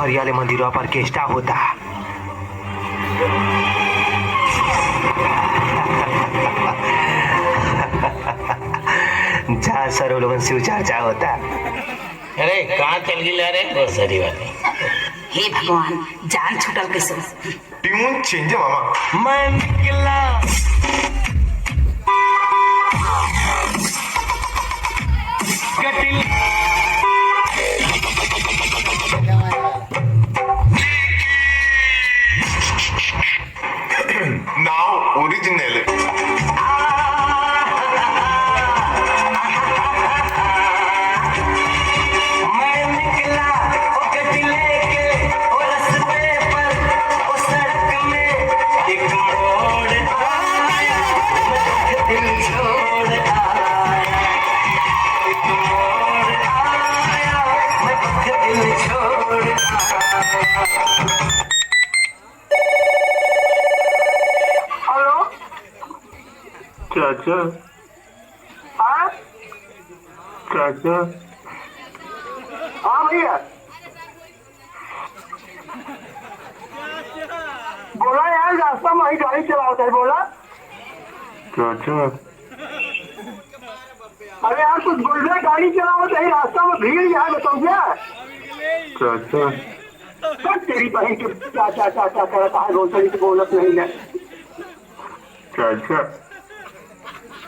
हरियाले मंदिरों पर केष्टा होता। जहाँ सरो लोगन शिव चर्चा होता। अरे कहाँ चल गई रे बहुत सारी बातें। हे भगवान, जान छुटल कैसे? ट्यून चेंज है मामा। मैं निकला कटिल नाउ ओरिजिनल। मैं निकला ओ गड्डी लेके ओ रास्ते पर ओ सड़क में एक मोड़ आया, मैं दिल छोड़ आया। एक मोड़ आया, मैं दिल छोड़ आया। हेलो। चाचा हाँ चाचा हाँ भैया बोला यार, रास्ता में ही गाड़ी चलाओ है। बोला चाचा अरे यार कुछ बोल रहे, गाड़ी चलाओ सही, रास्ता में भीड़ यार, बताओ क्या चाचा सब तेरी बहन के चाचा चाचा करता है, रोसड़ी से बोलत नहीं है। चाचा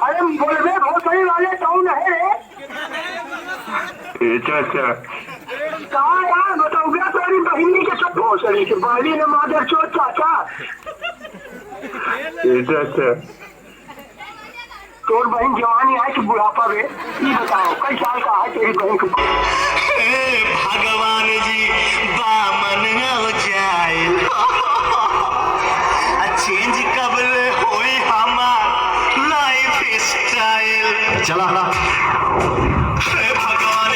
अरे बोल रहे रोसड़ी वाले कौन है रे? ए चाचा कहाँ यार बताओ क्या तेरी बहनी के सब रोसड़ी के बाली ने मादर चोर चाचा। ए चाचा तोर बहन जवानी है कि बुढ़ापा में, ये बताओ कई साल का है तेरी बहन को? भगवान जी बामन हो जाए चेंज कबल होई हमार लाइफ स्टाइल। चला भगवान